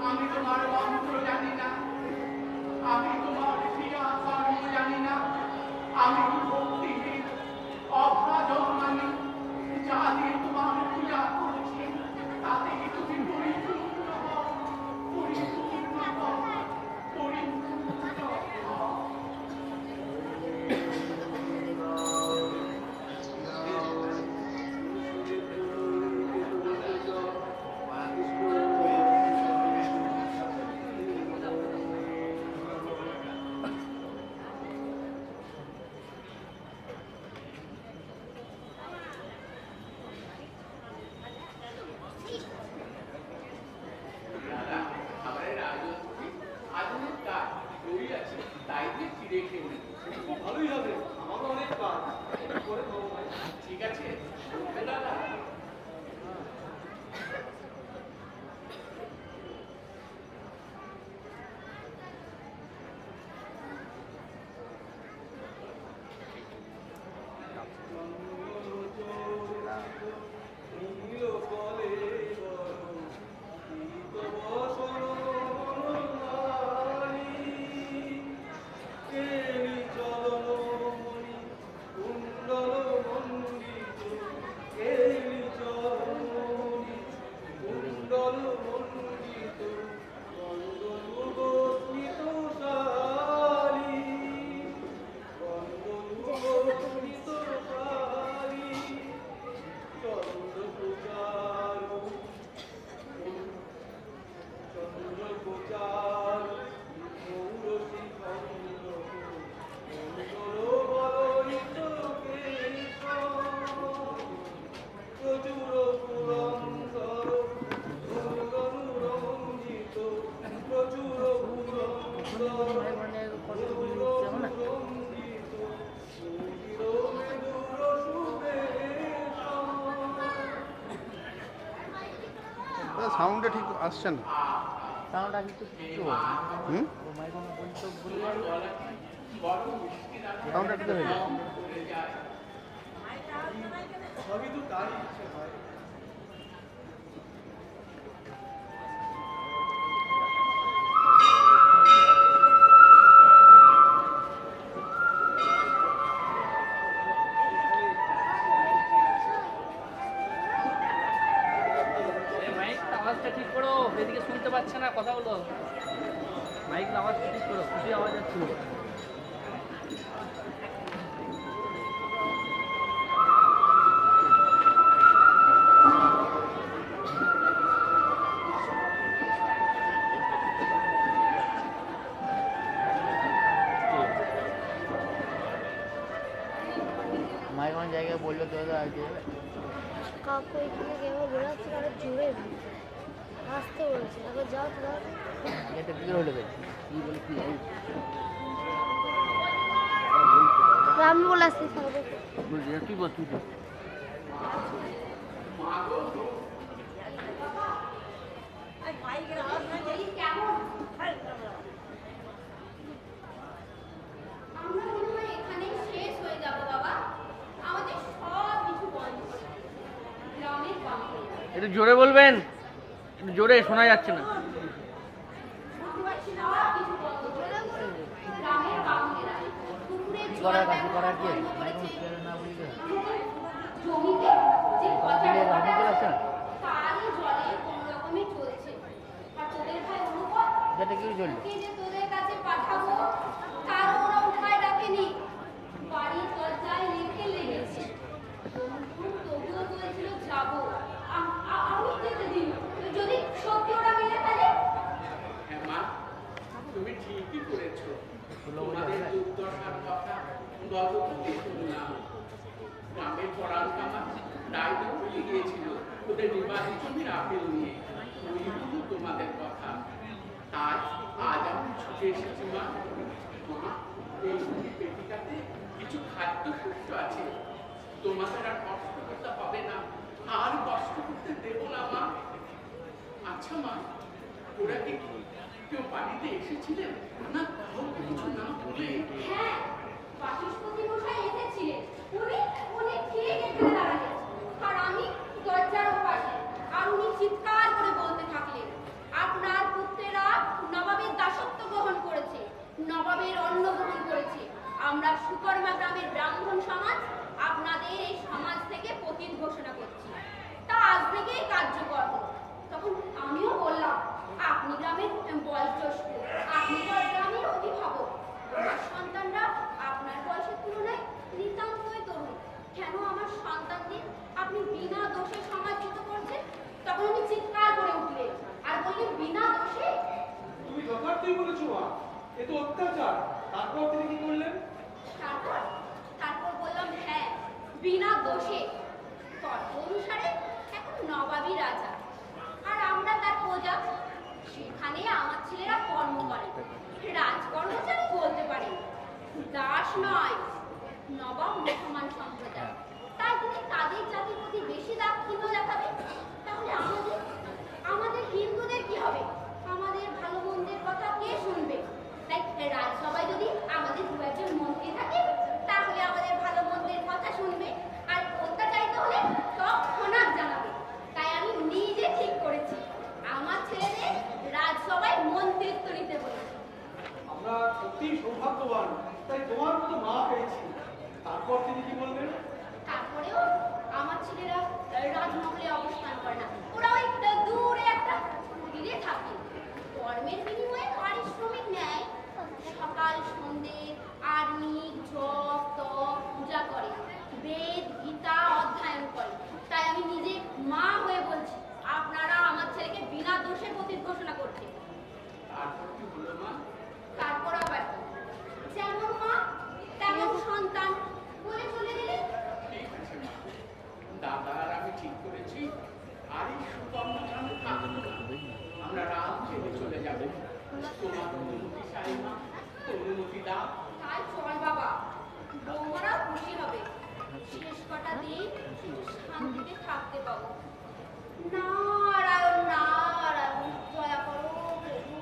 আমি তোমার মন্ত্র জানি না, আমি তোমার ক্রিয়া কর্ম জানি না, আমি ভক্তিহীন অভাজন, আমি যা দিয়ে তোমার পূজা করছি তাতেই তুমি পরিপূর্ণ হও, পরিপূর্ণ হও, পরিপূর্ণ হও। ভালোই হবে, আমারও অনেক কাজ ঠিক আছে দাদা। সাউন্ডটা ঠিক আসছে না। সাউন্ড আসছে তো কিছু হুম, ও মাইক্রোফোন বলতো বলে সাউন্ডটা একটু হয়ে যায়। সবই তো তারই ইচ্ছে হয়। আওয়াজটা ঠিক করো, এদিকে শুনতে পাচ্ছে না কথা বলো। মাইক আওয়াজটা ঠিক করো, খুশি আওয়াজ আসছিল। মাইক অনেক জায়গায় বললো তো আর কি কাকু এখানে গেমে ঘোরাচ্ছে আরো জোরে আসতে বলেছে, আবার যাও তো দাও। এটা কি হলো বে কি বলে কি আমি বলে আসছি সবাই বলছি তুই বল তুই বল। একটু জোরে বলবেন, একটু জোরে শোনা যাচ্ছে না। করার কাছে করার কি না বুঝলে যেটা কি চললো তুমি ঠিকই করেছো, তোমাদের দুর্দশার কথা গতকালই শুনলাম। গ্রামের পড়ার কামা ডাইতে চলে গিয়েছিল ওদের বিবাহের জমির আপেল নিয়ে, ওই হলো তোমাদের কথা। তাই আজ আমি ছুটে এসেছি মা। মা, এই পেটিকাতে কিছু খাদ্য শস্য আছে, তোমাদের আর কষ্ট করতে হবে না, আর কষ্ট করতে দেবো না মা। আচ্ছা মা, ওরা কি কেউ বাড়িতে এসেছিলেন না কাউকে কিছু না বলে? হ্যাঁ, বাচস্পতি মশাই এসেছিলেন। উনি ঠিক এখানে দাঁড়ালেন। আর আমি দরজার ওপাশে। আর উনি চিৎকার করে বলতে থাকলেন, আপনার পুত্রেরা নবাবের দাসত্ব গ্রহণ করেছে, নবাবের অন্ন গ্রহণ করেছে। আমরা সুকর্মা গ্রামের ব্রাহ্মণ সমাজ আপনাদের এই সমাজ থেকে পতিত ঘোষণা করছি। তা আজ থেকেই কার্যকর হলো। তখন আমিও বললাম, আপনি গ্রামের বয়োজ্যেষ্ঠ, আপনি গ্রামের অভিভাবক। আমার সন্তানরা আপনার বয়সের তুলনায় নিতান্তই তরুণ। কেন আমার সন্তানদের আপনি বিনা দোষে সমাজচ্যুত করছেন? তখন উনি চিৎকার করে উঠলেন আর বললেন, বিনা দোষে? তুমি যথার্থই বলেছো মা, এ তো অত্যাচার। তারপর তিনি কি করলেন? তারপর বললাম, হ্যাঁ, বিনা দোষে। তর্ক অনুসারে এখন নবাবী রাজা আর আমরা তার প্রজা। সেখানে আমার ছেলেরা কর্ম করে, রাজকর্মচারী বলতে পারে, দাস নয়, নবাব মুসলমান সম্প্রদায়। তাই তিনি তাদের জাতির প্রতি বেশি দাক্ষিণ্য দেখাবে। তাহলে আমাদের হিন্দুদের কি হবে? আমাদের ভালো মন্দের কথা কে শুনবে? তাই রাজসভায় যদি আমাদের দু একজন মন্ত্রী থাকে, তাহলে আমাদের ভালো মন্দের কথা শুনবে, আর অত্যাচারিত হলে তৎক্ষণাৎ জানাবে। তাই আমি নিজে ঠিক করেছি, আমার ছেলেদের রাজসভায় মন্ত্রিত্ব নিতে বলেছি। আমরা সত্যিই সৌভাগ্যবান, তাই তোমার মতো মা পেয়েছি। তারপর তিনি কি বলবেন? তারপরেও আমার ছেলেরা রাজমহলে অবস্থান করে না, ওরা ওই দূরে একটা কুটিরে থাকে। কর্মের বিনিময়ে পারিশ্রমিক নেয়। সকাল সন্ধে আর্নিক জপ তপ পূজা করে, বেদ গীতা অধ্যয়ন করে। তাই আমি নিজে মা হয়ে বলছি, আপনারা আমার ছেলেকে বিনা দোষে পতিত ঘোষণা করছে। তারপর কি হলো মা? তারপর আবার যেমন মা তেমন সন্তান বলে চলে গেলেন। ঠিক আছে মা, দাদা আর আমি ঠিক করেছি আর এই সুকর্মা গ্রামে থাকবো না। আমরা রাত ছেড়ে চলে যাবো। তোমার অনুমতি চাই মা, অনুমতি দাও। তাই চল বাবা, বৌমারাও খুশি হবে। শেষ কটা দিন শান্তিতে থাকতে পাবো। নারায়ণ নারায়ণ, দয়া করো প্রভু।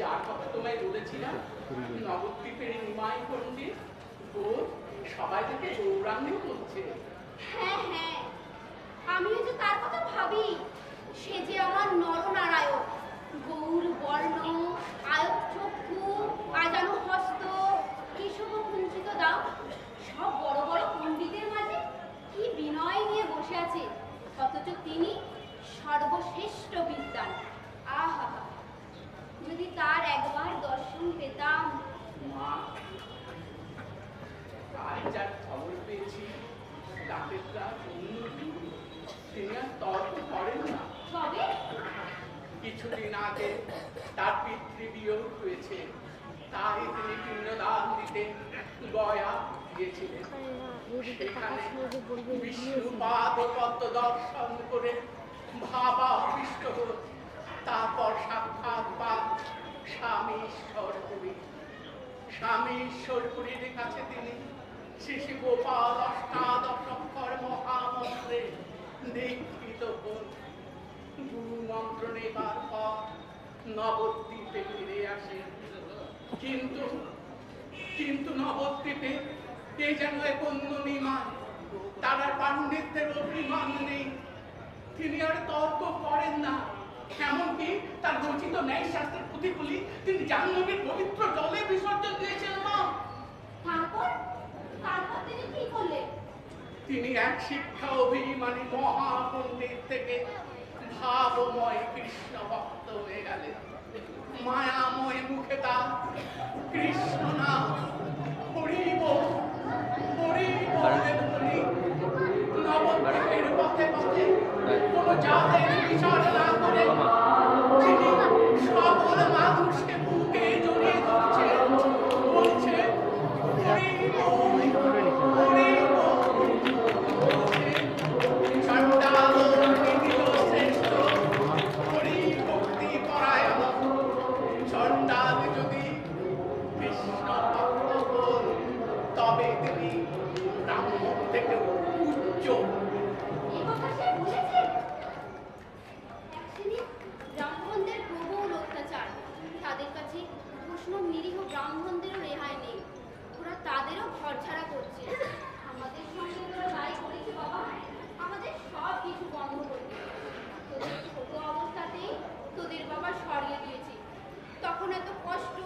যার কথা তোমায় বলেছিলাম, নবদ্বীপের নিমাই পণ্ডিত, ও সবাই থেকে গৌরাঙ্গ করছে। হ্যাঁ হ্যাঁ, আমিও যে তার কথা ভাবি। সে যে আমার নরনারায়ণ, গৌর বর্ণ, আয়ত চক্ষু, আজানু হস্ত, কেশব কুঞ্চিত দাও, সব বড় বড় পণ্ডিতের মাঝে কি বিনয় নিয়ে বসে আছে, অথচ তিনি সর্বশ্রেষ্ঠ বিদ্বান। আহা, যদি তার একবার দর্শন পেতাম। মা, আজ যার খবর পেয়েছি, রাতের রাত অন্য গুরু, তিনি আর তর্ক করেন না। তবে কিছুদিন আগে তার পিতৃবিয়োগ হয়েছে, তাই তিনি পিণ্ডদান দিতে গয়া গিয়েছিলেন। সেখানে বিষ্ণুপাদ পদ্ম দর্শন করে ভাবা অভিষ্ট হল। তারপর সাক্ষাৎ পান স্বামী ঈশ্বরপুরী। স্বামী ঈশ্বরপুরীর কাছে তিনি শিশু গোপাল অষ্টাদশক্ষর মহামন্ত্রে দীক্ষিত হন। গুরু মন্ত্র নেবার পর নবদ্বীপে ফিরে আসেন। কিন্তু নবদ্বীপে কে যেন এক অন্য নিমাই, তার আর পাণ্ডিত্যের অভিমান নেই। তিনি আর তর্ক করেন না, এমনকি তার রচিত ন্যায় শাস্ত্রের পুঁথিগুলি তিনি জাহ্নবীর পবিত্র জলে বিসর্জন দিয়েছেন। মা, তারপর তিনি কি করলেন? তিনি এক শিক্ষা অভিমানী মহাপণ্ডিত থেকে ভাবময় কৃষ্ণ ভক্ত হয়ে গেলেন। মায়াময় মুখে তার কৃষ্ণ নাম হরি বল হরি বলে ধ্বনি। নবদ্বীপের পথে পথে কোনো জাতের বিচার না করে তিনি সকল মানুষকে বুকে জড়িয়ে ধরছেন, বলছেন হরি বল হরি বল। চণ্ডাল নিধিল শ্রেষ্ঠ হরি ভক্তি পরায়ণ। চণ্ডাল যদি কৃষ্ণ ভক্ত হন তবে তিনি ব্রাহ্মণ থেকে উচ্চ। এই কথা সে বুঝেছে। এক শ্রেণীর ব্রাহ্মণদের প্রবল অত্যাচার, তাদের কাছে বৈষ্ণব নিরীহ ব্রাহ্মণদেরও রেহাই নেই, ওরা তাদেরও ঘরছাড়া করছে। আমাদের সঙ্গে ওরা লাই করেছে বাবা, আমাদের সব কিছু বন্ধ করে দিয়েছে। তোদের ছোট অবস্থাতেই তোদের বাবা সরিয়ে দিয়েছে, তখন এত কষ্ট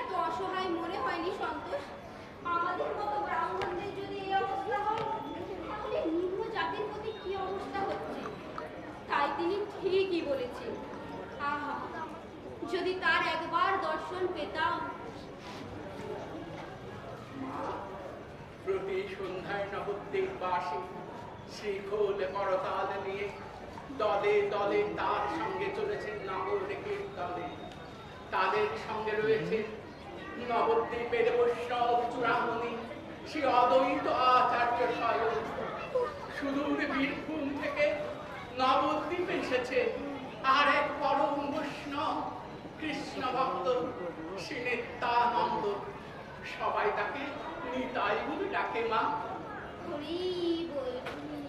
এত অসহায় মনে হয়নি সন্তোষ। আমাদের মতো ব্রাহ্মণদের যদি এই অবস্থা হয় তাহলে নিম্ন জাতির প্রতি কি অবস্থা হচ্ছে। তাই তিনি ঠিকই বলেছেন। আহা, যদি তার একবার দর্শন পেতাম। প্রতি সন্ধ্যায় নবদ্বীপবাসী শ্রীখোল করতাল নিয়ে দলে দলে তার সঙ্গে চলেছেন নগর কীর্তনে। তাদের সঙ্গে রয়েছে নবদ্বীপের বৈষ্ণব চূড়ামণি শ্রী অদ্বৈত আচার্য স্বয়ং। সুদূর বীরভূম থেকে নবদ্বীপে এসেছে আর এক পরম বৈষ্ণব কৃষ্ণ ভক্ত শ্রী নিত্যানন্দ। সবাই তাকে নিতাই বলে ডাকে মা। হরি বল হরি।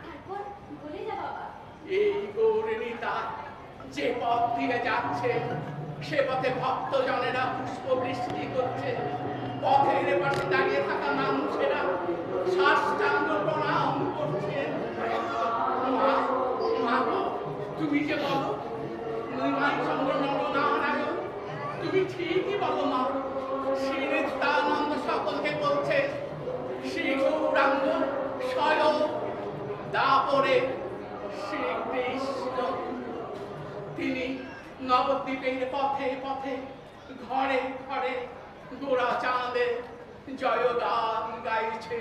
তারপর বলে যা বাবা। এই গৌরী নিতা যে পথ দিয়ে যাচ্ছে সে পথে ভক্তজনেরা পুষ্প বৃষ্টি করছে। পথের পাশে দাঁড়িয়ে থাকা মানুষেরা সাষ্টাঙ্গ প্রণাম করছে। মা, মা গো, তুমি যে বলো নিমাই চন্দ্র নরনারায়ণ, তুমি ঠিকই বলো মা। শ্রী নিত্যানন্দ সকলকে বলছে শ্রী গৌরাঙ্গ স্বয়ং দাপরে শ্রীকৃষ্ণ। তিনি নবদ্বীপের পথে পথে ঘরে ঘরে গোরা চাঁদে জয়গান গাইছে।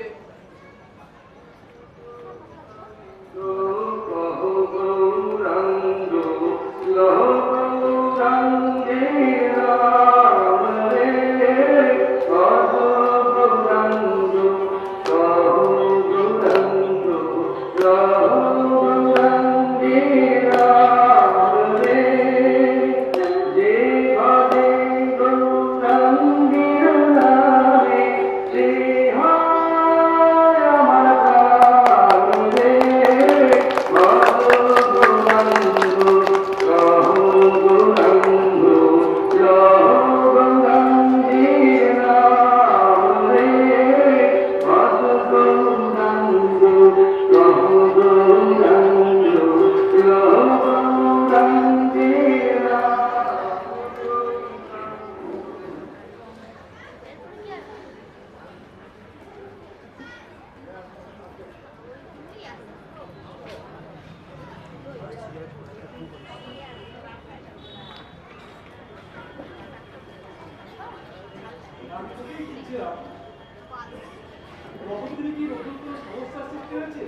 নবদ্বীপে কি নতুন কোনো সমস্যার সৃষ্টি হয়েছে?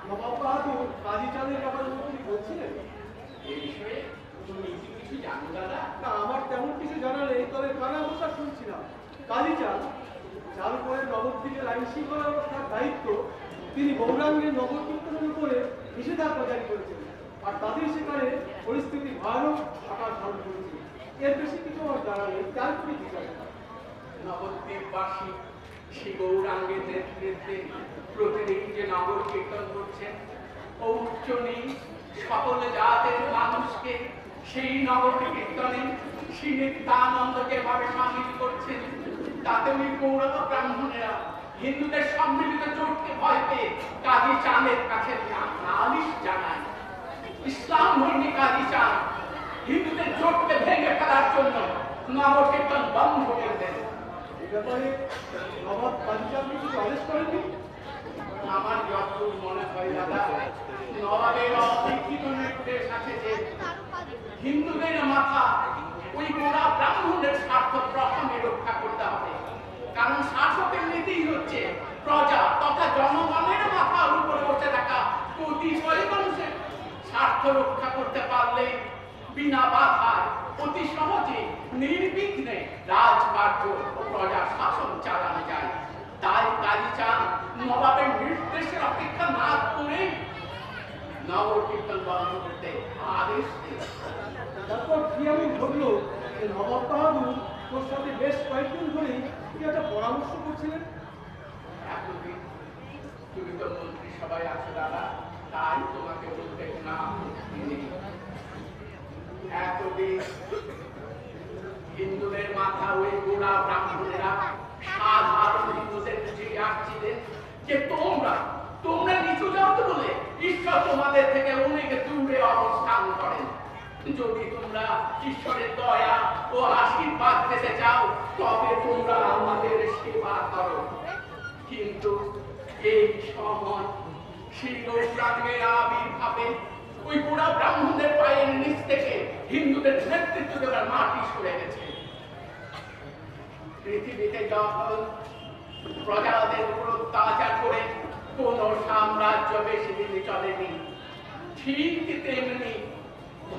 নবাব বাহাদুর কাজী চাঁদের ব্যাপারে কি বলছিলেন? এই বিষয়ে তুমি কি কিছু জানো দাদা? না, আমার তেমন কিছু জানা নেই, তবে কানে অবস্থা শুনছিলাম কাজী চাঁদ যার উপরে নবদ্বীপের আইন শৃঙ্খলা রক্ষার দায়িত্ব, তিনি গৌরাঙ্গের নগর কীর্তনের উপরে নিষেধাজ্ঞা জারি করেছেন আর তাদের সেখানে পরিস্থিতি ভয়ানক আকার ধারণ করেছে। এর বেশি কিছু আমার জানা নেই, তার কি বিচার? নবদ্বীপবাসী শ্রী গৌরাঙ্গের নেতৃত্বে প্রতিদিন যে নগর কীর্তন করছেন, ঔচ্চনী সকল জাতের মানুষকে সেই নগর কীর্তনে শ্রী নিত্যানন্দকে ভাবে সামিল করছেন, তাতে ওই গৌরব ব্রাহ্মণেরা হিন্দুদের সম্মিলিত জোটকে ভয় পেয়ে কাজী চাঁদের কাছে নালিশ জানায়। ইসলাম ধর্মী কাজী চাঁদ হিন্দুদের জোটকে ভেঙে ফেলার জন্য নগর কীর্তন বন্ধ করে দেন। এই ব্যাপারে নবাব কাজী চাঁদ কিছু আদেশ করেননি? আমার যতদূর মনে হয় দাদা, নবাবের অশিক্ষিত নির্দেশ আছে যে হিন্দুদের মাথা ওই গোড়া ব্রাহ্মণদের স্বার্থ প্রথমে রক্ষা করতে হবে। কারণ শাসকের নীতিই হচ্ছে প্রজা তথা জনগণের মাথার উপরে বসে থাকা কতিপয় মানুষের স্বার্থ রক্ষা করতে পারলে বিনা বাধায় অতি সহজে নির্বিঘ্নে রাজকার্য ও প্রজা শাসন চালানো যায়। তাই কাজী চাঁদ নবাবের নির্দেশের অপেক্ষা না করে নগর কীর্তন বন্ধ করতে আদেশ দেন। তারপর কি এমন ঘটলো যে নবাব বাহাদুর তোর সাথে বেশ কয়েকদিন ধরেই কি একটা পরামর্শ করছিলেন? এতদিন তুমি তো মন্ত্রী সবাই আছো দাদা, তাই তোমাকে বলতে না এতদিন হিন্দুদের মাথা ওই গোড়া ব্রাহ্মণেরা সাধারণ হিন্দুদের বুঝিয়ে আসছিলেন যে তোমরা তোমরা নিচু যাও তো বলে ঈশ্বর তোমাদের থেকে অনেক দূরে অবস্থান করেন। যদি তোমরা ঈশ্বরের দয়া ও আশীর্বাদ পেতে চাও তবে তোমরা আমাদের সেবা করো। কিন্তু এই সময় শ্রী গৌরাঙ্গের আবির্ভাবে ওই গোড়া ব্রাহ্মণদের পায়ের নিচ থেকে হিন্দুদের নেতৃত্ব দেওয়ার মাটি সরে গেছে। পৃথিবীতে যখন প্রজাদের উপর অত্যাচার করে কোন সাম্রাজ্য বেশি দিন চলেনি, ঠিক তেমনি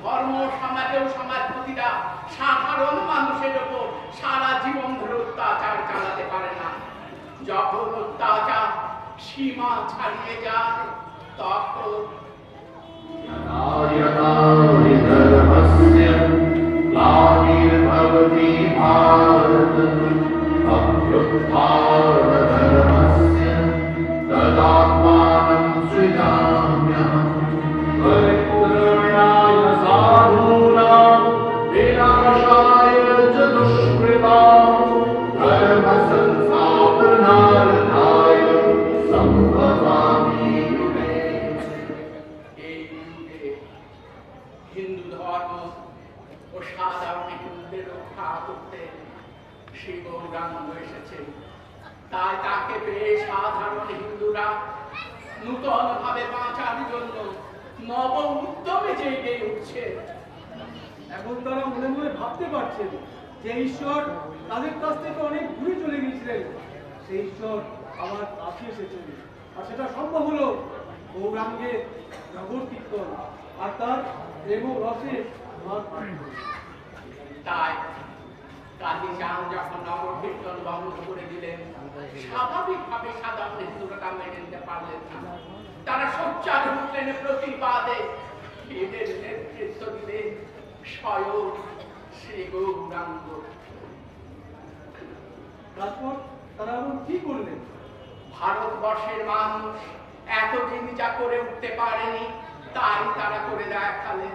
ধর্ম সমাজেও সমাজপতিরা সাধারণ মানুষের উপর সারা জীবন ধরে অত্যাচার চালাতে পারে না। যখন অত্যাচার সীমা ছাড়িয়ে যায় তখন ग्लानिर्भवति भारत अभ्युत्थानधर्मस्य तदात्मानं सृजाम्यहम् परिपूर्णाय साधूनां विनाशाय च दुष्कृतां धर्मसंस्थापनार्थाय सम्भवामि युगे। এই যুগে হিন্দু ধর্ম ও সাধারণ হিন্দুদের রক্ষা করতে শ্রী গৌরাঙ্গ এসেছে। তাই তাকে পেয়ে সাধারণ হিন্দুরা নূতন ভাবে বাঁচার জন্য নব উদ্যমে জেগে উঠছে। এখন তারা মনে মনে ভাবতে পারছেন যে ঈশ্বর তাদের কাছ থেকে অনেক দূরে চলে গিয়েছিলেন, সেই ঈশ্বর আমার কাছে এসেছেন। আর সেটা সম্ভব হলো গৌরাঙ্গের নগর কীর্তন আর তার প্রেম ও রসে ভাগ করে। তাই কাজী চাঁদ যখন নগর কীর্তন বন্ধ করে দিলেন, স্বাভাবিকভাবে সাধারণ হিন্দুরা তা মেনে নিতে পারলেন না। তারা সোচ্চার উঠলেন প্রতিবাদে। এদের নেতৃত্ব দিলেন স্বয়ং শ্রী গৌরাঙ্গ। তারপর তারা এমন কি করলেন? ভারতবর্ষের মানুষ এতদিন যা করে উঠতে পারেনি তাই তারা করে দেখালেন।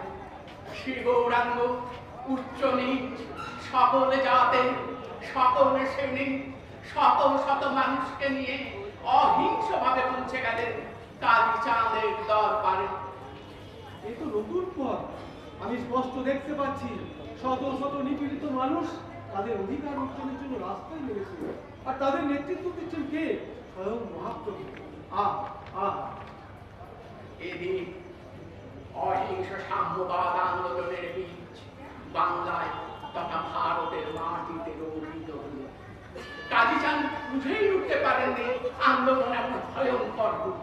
শ্রী গৌরাঙ্গ উচ্চ নিচ সকল জাতে সকল শ্রেণী শত শত মানুষকে নিয়ে অহিংসভাবে পৌঁছে গেলেন কাজী চাঁদের দরবারে। এই তো নতুন পথ। আমি স্পষ্ট দেখতে পাচ্ছি শত শত নিপীড়িত মানুষ তাদের অধিকার অর্জনের জন্য রাস্তায় নেমেছে। আর তাদের নেতৃত্ব দিচ্ছেন কে? স্বয়ং মহাপ্রভু। আহ আহ এদিন অহিংস সাম্যবাদ আন্দোলনের বীজ বাংলায় তথা ভারতের মাটিতে রোপিত হল। কাজী চাঁদ বুঝেই উঠতে পারেননি আন্দোলন এমন ভয়ঙ্কর রূপ